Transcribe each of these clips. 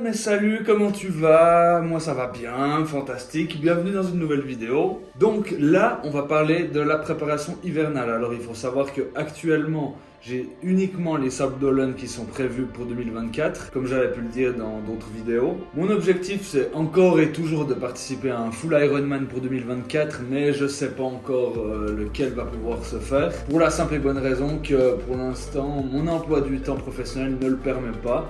mais salut, comment tu vas? Moi ça va bien, fantastique, bienvenue dans une nouvelle vidéo. Donc là, on va parler de la préparation hivernale. Alors il faut savoir que actuellement, j'ai uniquement les Sables d'Olonne qui sont prévus pour 2024, comme j'avais pu le dire dans d'autres vidéos. Mon objectif c'est encore et toujours de participer à un full Ironman pour 2024, mais je sais pas encore lequel va pouvoir se faire. Pour la simple et bonne raison que pour l'instant, mon emploi du temps professionnel ne le permet pas.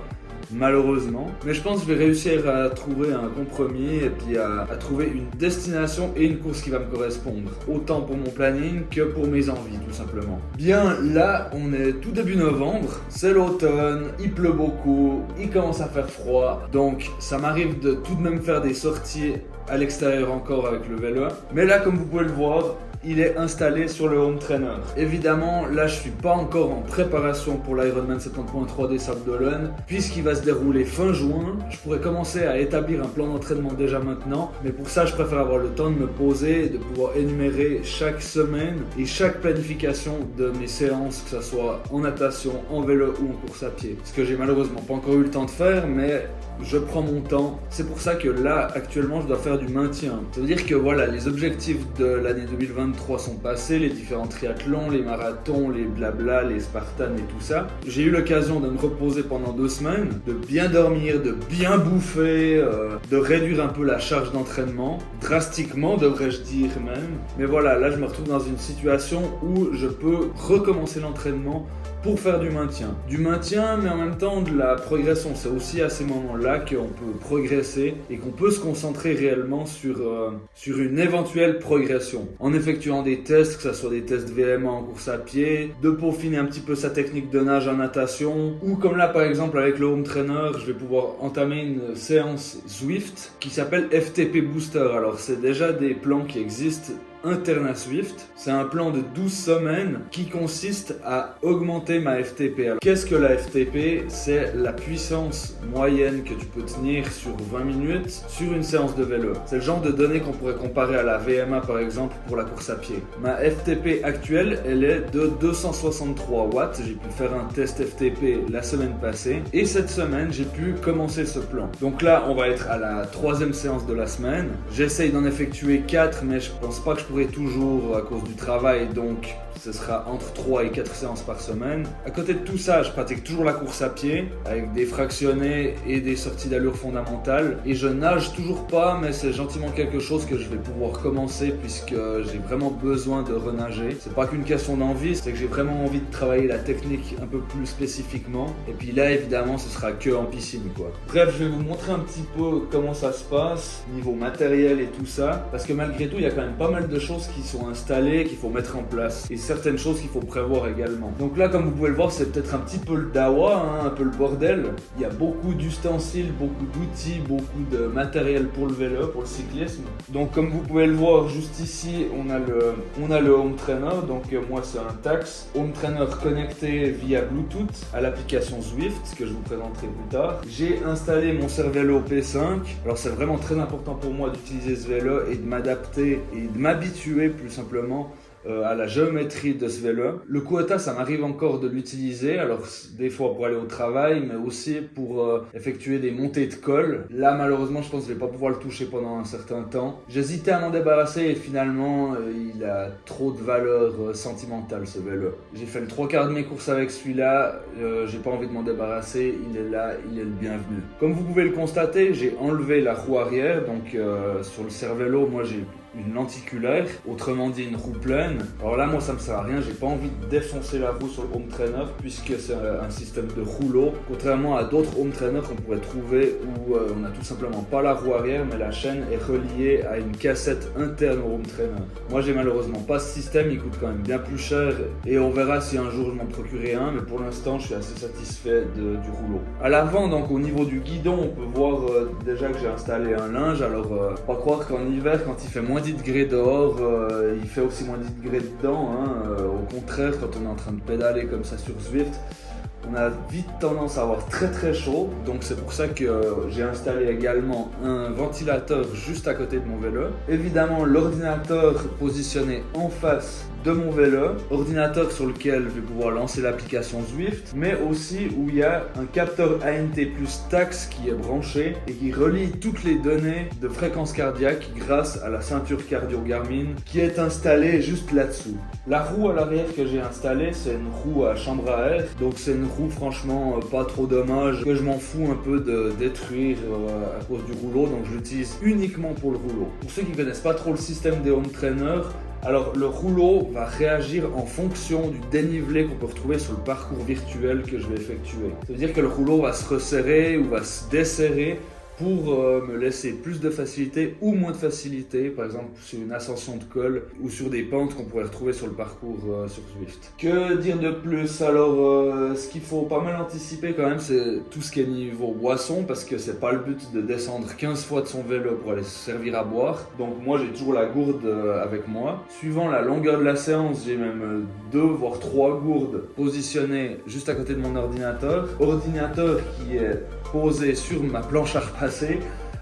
Malheureusement, mais je pense que je vais réussir à trouver un compromis et puis à trouver une destination et une course qui va me correspondre, autant pour mon planning que pour mes envies tout simplement. Bien là, on est tout début novembre, c'est l'automne, il pleut beaucoup, il commence à faire froid, donc ça m'arrive de tout de même faire des sorties à l'extérieur encore avec le vélo, mais là comme vous pouvez le voir, il est installé sur le home trainer. Évidemment, là je suis pas encore en préparation pour l'Ironman 70.3 des Sables d'Olonne, puisqu'il va se dérouler fin juin. Je pourrais commencer à établir un plan d'entraînement déjà maintenant, mais pour ça je préfère avoir le temps de me poser et de pouvoir énumérer chaque semaine et chaque planification de mes séances, que ce soit en natation, en vélo ou en course à pied. Ce que j'ai malheureusement pas encore eu le temps de faire, mais je prends mon temps. C'est pour ça que là, actuellement, je dois faire du maintien. Ça veut dire que voilà, les objectifs de l'année 2023 sont passés, les différents triathlons, les marathons, les blabla, les Spartans et tout ça. J'ai eu l'occasion de me reposer pendant 2 semaines, de bien dormir, de bien bouffer, de réduire un peu la charge d'entraînement, drastiquement devrais-je dire même. Mais voilà, là je me retrouve dans une situation où je peux recommencer l'entraînement pour faire du maintien. Du maintien, mais en même temps de la progression. C'est aussi à ces moments-là qu'on peut progresser et qu'on peut se concentrer réellement sur une éventuelle progression. En effectuant des tests, que ce soit des tests VMA en course à pied, de peaufiner un petit peu sa technique de nage en natation, ou comme là par exemple avec le home trainer, je vais pouvoir entamer une séance Zwift qui s'appelle FTP Booster. Alors c'est déjà des plans qui existent. Interna Swift, c'est un plan de 12 semaines qui consiste à augmenter ma FTP. Alors, qu'est-ce que la FTP? C'est la puissance moyenne que tu peux tenir sur 20 minutes sur une séance de vélo. C'est le genre de données qu'on pourrait comparer à la VMA par exemple pour la course à pied. Ma FTP actuelle, elle est de 263 watts. J'ai pu faire un test FTP la semaine passée et cette semaine, j'ai pu commencer ce plan. Donc là, on va être à la 3e séance de la semaine. J'essaye d'en effectuer 4, mais je pense pas que je pourrai toujours à cause du travail, donc ce sera entre 3 et 4 séances par semaine. À côté de tout ça, je pratique toujours la course à pied avec des fractionnés et des sorties d'allure fondamentales. Et je nage toujours pas, mais c'est gentiment quelque chose que je vais pouvoir commencer puisque j'ai vraiment besoin de renager. C'est pas qu'une question d'envie, c'est que j'ai vraiment envie de travailler la technique un peu plus spécifiquement. Et puis là, évidemment, ce sera que en piscine, quoi. Bref, je vais vous montrer un petit peu comment ça se passe, niveau matériel et tout ça. Parce que malgré tout, il y a quand même pas mal de choses qui sont installées, qu'il faut mettre en place. Et certaines choses qu'il faut prévoir également. Donc là, comme vous pouvez le voir, c'est peut-être un petit peu le dawa, hein, un peu le bordel. Il y a beaucoup d'ustensiles, beaucoup d'outils, beaucoup de matériel pour le vélo, pour le cyclisme. Donc comme vous pouvez le voir, juste ici, on a le home trainer. Donc moi, c'est un Tacx home trainer connecté via Bluetooth à l'application Zwift, que je vous présenterai plus tard. J'ai installé mon Cervélo P5. Alors c'est vraiment très important pour moi d'utiliser ce vélo et de m'adapter et de m'habituer plus simplement à la géométrie de ce vélo. Le Quota, ça m'arrive encore de l'utiliser, alors des fois pour aller au travail, mais aussi pour effectuer des montées de colle. Là, malheureusement, je pense que je vais pas pouvoir le toucher pendant un certain temps. J'hésitais à m'en débarrasser et finalement, il a trop de valeur sentimentale, ce vélo. J'ai fait le 3/4 de mes courses avec celui-là, j'ai pas envie de m'en débarrasser, il est là, il est le bienvenu. Comme vous pouvez le constater, j'ai enlevé la roue arrière, donc sur le Cervélo, moi j'ai une lenticulaire, autrement dit une roue pleine. Alors là, moi ça me sert à rien, j'ai pas envie de défoncer la roue sur le home trainer puisque c'est un système de rouleau, contrairement à d'autres home trainers qu'on pourrait trouver où on n'a tout simplement pas la roue arrière mais la chaîne est reliée à une cassette interne au home trainer. Moi j'ai malheureusement pas ce système, il coûte quand même bien plus cher et on verra si un jour je m'en procurerai un, mais pour l'instant je suis assez satisfait du rouleau. À l'avant, donc au niveau du guidon, on peut voir déjà que j'ai installé un linge. Alors pas croire qu'en hiver, quand il fait moins 10 degrés dehors, il fait aussi moins 10 degrés dedans, hein. Au contraire, quand on est en train de pédaler comme ça sur Zwift, on a vite tendance à avoir très très chaud, donc c'est pour ça que j'ai installé également un ventilateur juste à côté de mon vélo. Évidemment, l'ordinateur positionné en face de mon vélo, ordinateur sur lequel je vais pouvoir lancer l'application Zwift, mais aussi où il y a un capteur ANT plus TACS qui est branché et qui relie toutes les données de fréquence cardiaque grâce à la ceinture cardio Garmin qui est installée juste là-dessous. La roue à l'arrière que j'ai installée, c'est une roue à chambre à air, donc c'est une roue franchement pas trop dommage, que je m'en fous un peu de détruire à cause du rouleau, donc je l'utilise uniquement pour le rouleau. Pour ceux qui connaissent pas trop le système des home trainers, alors le rouleau va réagir en fonction du dénivelé qu'on peut retrouver sur le parcours virtuel que je vais effectuer. Ça veut dire que le rouleau va se resserrer ou va se desserrer pour me laisser plus de facilité ou moins de facilité, par exemple sur une ascension de col ou sur des pentes qu'on pourrait retrouver sur le parcours sur Zwift. Que dire de plus? Alors ce qu'il faut pas mal anticiper quand même, c'est tout ce qui est niveau boisson, parce que c'est pas le but de descendre 15 fois de son vélo pour aller se servir à boire. Donc moi j'ai toujours la gourde avec moi. Suivant la longueur de la séance, j'ai même 2 voire 3 gourdes positionnées juste à côté de mon ordinateur. Ordinateur qui est posé sur ma planche à repasser.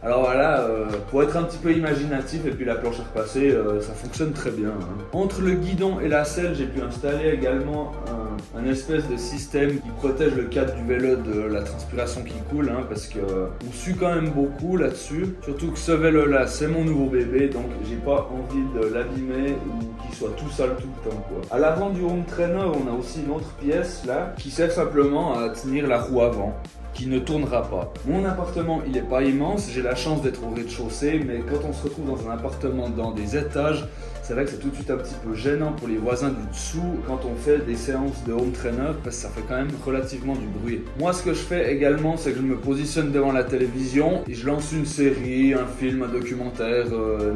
Alors voilà, pour être un petit peu imaginatif, et puis la planche à repasser, ça fonctionne très bien. Entre le guidon et la selle, j'ai pu installer également un espèce de système qui protège le cadre du vélo de la transpiration qui coule, parce que on sue quand même beaucoup là-dessus. Surtout que ce vélo-là, c'est mon nouveau bébé, donc j'ai pas envie de l'abîmer ou qu'il soit tout sale tout le temps, quoi. À l'avant du home trainer, on a aussi une autre pièce là qui sert simplement à tenir la roue avant, qui ne tournera pas. Mon appartement, il est pas immense, j'ai la chance d'être au rez-de-chaussée, mais quand on se retrouve dans un appartement dans des étages, c'est vrai que c'est tout de suite un petit peu gênant pour les voisins du dessous quand on fait des séances de home trainer, parce que ça fait quand même relativement du bruit. Moi, ce que je fais également, c'est que je me positionne devant la télévision et je lance une série, un film, un documentaire,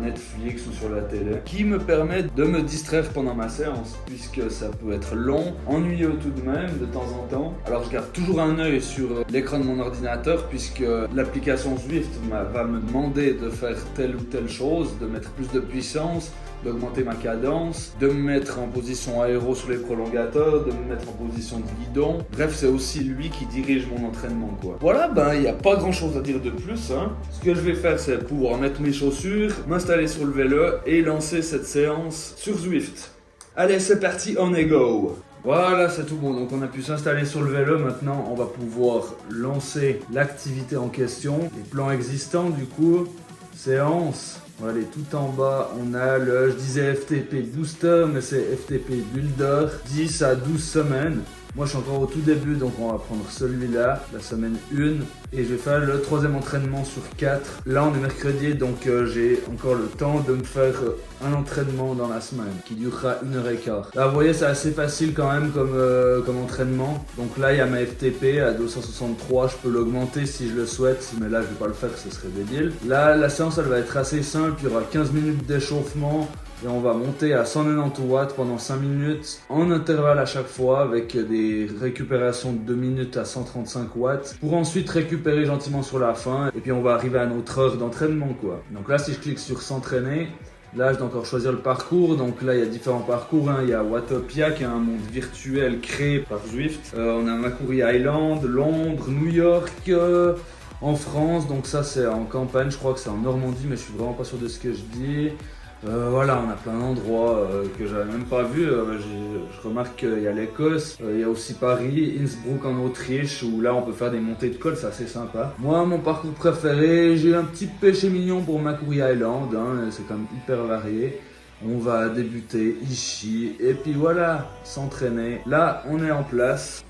Netflix ou sur la télé, qui me permet de me distraire pendant ma séance, puisque ça peut être long, ennuyeux tout de même, de temps en temps. Alors je garde toujours un œil sur l'écran de mon ordinateur, puisque l'application Zwift va me demander de faire telle ou telle chose, de mettre plus de puissance, d'augmenter ma cadence, de me mettre en position aéro sur les prolongateurs, de me mettre en position de guidon. Bref, c'est aussi lui qui dirige mon entraînement, quoi. Voilà, il n'y a pas grand chose à dire de plus, Ce que je vais faire, c'est pouvoir mettre mes chaussures, m'installer sur le vélo et lancer cette séance sur Zwift. Allez, c'est parti, on est go! Voilà, c'est tout bon. Donc on a pu s'installer sur le vélo. Maintenant, on va pouvoir lancer l'activité en question. Les plans existants, du coup, séance. On va aller tout en bas, on a je disais FTP Booster, mais c'est FTP Builder, 10 à 12 semaines. Moi je suis encore au tout début, donc on va prendre celui-là, la semaine 1, et je vais faire le 3e entraînement sur 4. Là on est mercredi, donc j'ai encore le temps de me faire un entraînement dans la semaine, qui durera 1h15. Là vous voyez, c'est assez facile quand même comme entraînement. Donc là il y a ma FTP à 263, je peux l'augmenter si je le souhaite, mais là je vais pas le faire, ce serait débile. Là la séance elle va être assez simple, il y aura 15 minutes d'échauffement, et on va monter à 190 watts pendant 5 minutes en intervalle à chaque fois, avec des récupérations de 2 minutes à 135 watts pour ensuite récupérer gentiment sur la fin, et puis on va arriver à notre heure d'entraînement, quoi. Donc là si je clique sur s'entraîner, là je dois encore choisir le parcours. Donc là il y a différents parcours, il y a Watopia qui est un monde virtuel créé par Zwift, on a Macquarie Island, Londres, New York, en France, donc ça c'est en campagne, je crois que c'est en Normandie, mais je suis vraiment pas sûr de ce que je dis. Voilà, on a plein d'endroits que j'avais même pas vu. Je remarque qu'il y a l'Écosse, il y a aussi Paris, Innsbruck en Autriche, où là on peut faire des montées de col, c'est assez sympa. Moi, mon parcours préféré, j'ai un petit péché mignon pour Macquarie Island, c'est quand même hyper varié. On va débuter ici, et puis voilà, s'entraîner. Là, on est en place.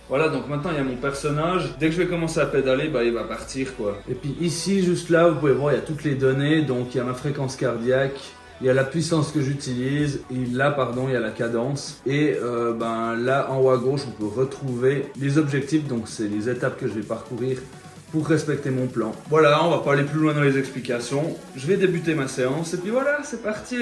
Voilà, donc maintenant il y a mon personnage. Dès que je vais commencer à pédaler, il va partir, quoi. Et puis ici, juste là, vous pouvez voir, il y a toutes les données. Donc il y a ma fréquence cardiaque, il y a la puissance que j'utilise, et là, pardon, il y a la cadence. Et là, en haut à gauche, on peut retrouver les objectifs. Donc c'est les étapes que je vais parcourir pour respecter mon plan. Voilà, on va pas aller plus loin dans les explications. Je vais débuter ma séance, et puis voilà, c'est parti.